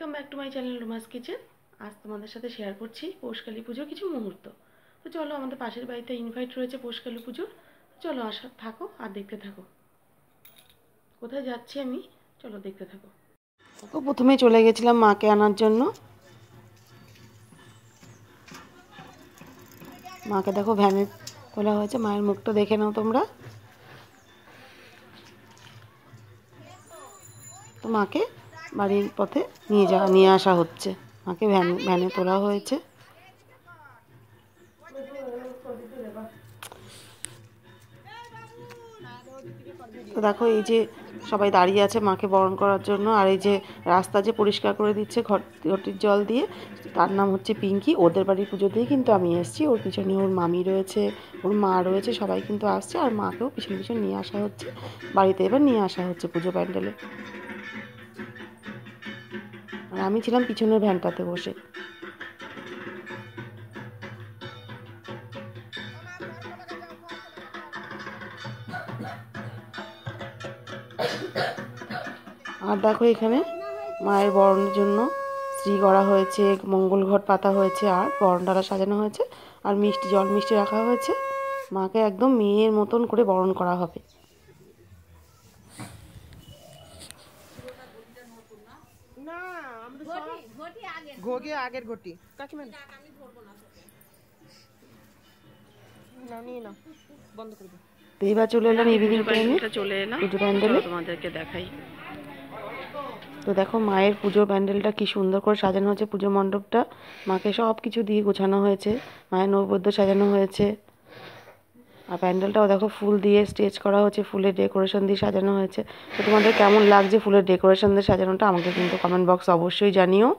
Welcome back to my channel Roma's kitchen. আজ তোমাদের সাথে শেয়ার করছি পৌষকালী পুজোর কিছু মুহূর্ত। তো চলো, আমাদের পাশের বাড়িতে ইনভাইট রয়েছে পৌষকালী পুজোর। চলো আসা থাকো আর দেখতে থাকো কোথায় যাচ্ছি আমি, চলো দেখতে থাকো। তো প্রথমেই চলে গেছিলাম মাকে আনার জন্য। মাকে দেখো ভ্যানে তোলা হয়েছে, মায়ের মুখটা দেখে নাও তোমরা। তো মাকে বাড়ির পথে নিয়ে আসা হচ্ছে, মাকে ভ্যানে তোলা হয়েছে। তো দেখো এই যে সবাই দাঁড়িয়ে আছে মাকে বরণ করার জন্য, আর এই যে রাস্তা যে পরিষ্কার করে দিচ্ছে ঘটির জল দিয়ে, তার নাম হচ্ছে পিঙ্কি। ওদের বাড়ির পুজোতেই কিন্তু আমি এসেছি, ওর পিছনে ওর মামি রয়েছে, ওর মা রয়েছে, সবাই কিন্তু আসছে। আর মাকেও পিছন পিছন নিয়ে আসা হচ্ছে বাড়িতে, এবার নিয়ে আসা হচ্ছে পুজো প্যান্ডেলে। আর আমি ছিলাম পিছনের ভ্যানটাতে বসে। আর দেখো এখানে মায়ের বরণের জন্য শ্রী করা হয়েছে, মঙ্গল ঘট পাতা হয়েছে, আর বরণডালা সাজানো হয়েছে, আর জল মিষ্টি রাখা হয়েছে। মাকে একদম মেয়ের মতন করে বরণ করা হবে। এবার চলে এলাম ইভিনিং টাইমে পুজো প্যান্ডেলে, তোমাদেরকে দেখাই। তো দেখো মায়ের পুজো প্যান্ডেলটা কি সুন্দর করে সাজানো হয়েছে, পুজো মণ্ডপটা মাকে সব কিছু দিয়ে গোছানো হয়েছে, মায়ের নৈবেদ্য সাজানো হয়েছে। আর প্যান্ডেলটাও দেখো ফুল দিয়ে স্টেজ করা হয়েছে, ফুলের ডেকোরেশন দিয়ে সাজানো হয়েছে। তো তোমাদের কেমন লাগছে ফুলের ডেকোরেশন দিয়ে সাজানোটা আমাকে কিন্তু কমেন্ট বক্সে অবশ্যই জানিও।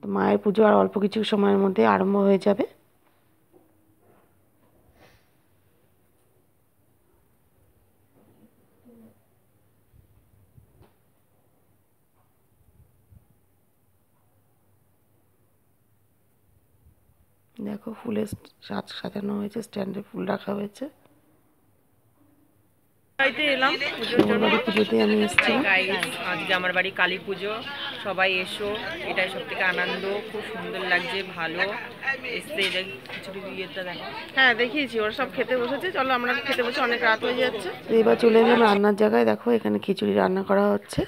তো মায়ের পুজো আর অল্প কিছু সময়ের মধ্যে আরম্ভ হয়ে যাবে। দেখো ফুলের সাজানো হয়েছে, স্ট্যান্ডে ফুল রাখা হয়েছে। পুজোতে আমি এসেছি। আজকে আমার বাড়ি কালী পুজো, সবাই এসো, এটাই সব থেকে আনন্দ, খুব সুন্দর লাগছে, ভালো এসে খিচুড়ি ইয়েটা দেখো। হ্যাঁ দেখিয়েছি, ওরা সব খেতে বসেছে, চলো আমরা খেতে বসে, অনেক রাত হয়ে যাচ্ছে। এবার চলে এলাম রান্নার জায়গায়, দেখো এখানে খিচুড়ি রান্না করা হচ্ছে।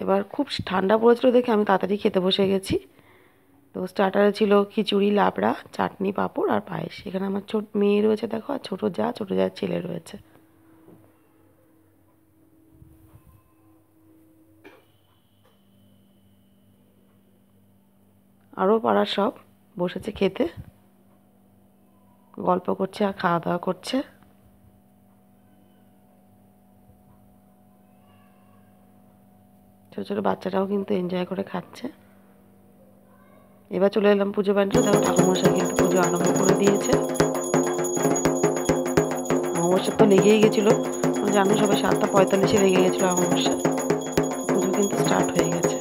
এবার খুব ঠান্ডা পড়েছিল দেখে আমি তাড়াতাড়ি খেতে বসে গেছি। তো স্টার্টারে ছিল খিচুড়ি, লাবড়া, চাটনি, পাঁপড় আর পায়েস। এখানে আমার ছোট মেয়ে রয়েছে দেখো, আর ছোটো যার ছেলে রয়েছে। আরও পাড়ার সব বসেছে খেতে, গল্প করছে আর খাওয়া দাওয়া করছে। ছোটো ছোটো বাচ্চারাও কিন্তু এনজয় করে খাচ্ছে। এবার চলে এলাম পুজো প্যান্ডেলে, দেখো ঠাকুরমশাই কিন্তু পুজো আরম্ভ করে দিয়েছে। অমাবস্যা তো লেগেই গেছিলো, জানো সবাই 7:45 লেগে গেছিলো অমাবস্যা। পুজো কিন্তু স্টার্ট হয়ে গেছে।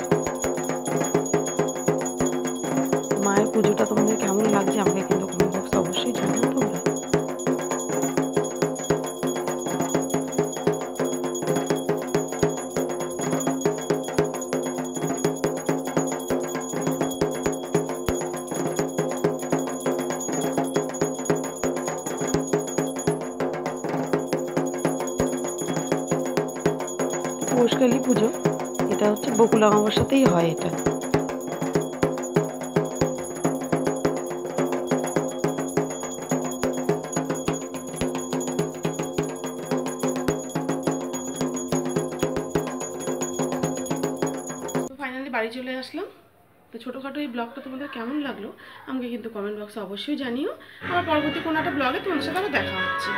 মায়ের পুজোটা তোমাদের কেমন লাগছে আমাকে কিন্তু কমেন্ট বক্সে অবশ্যই জানিও তোমরা। পৌষকালী পুজো এটা হচ্ছে বকুল অমাবস্যাতেই হয়। এটা ফাইনালি বাড়ি চলে আসলাম। তো ছোটোখাটো এই ব্লগটা তোমাদের কেমন লাগলো আমাকে কিন্তু কমেন্ট বক্সে অবশ্যই জানিও। আবার পরবর্তী কোনো একটা ব্লগে তোমাদের সাথে আবার দেখা হচ্ছে।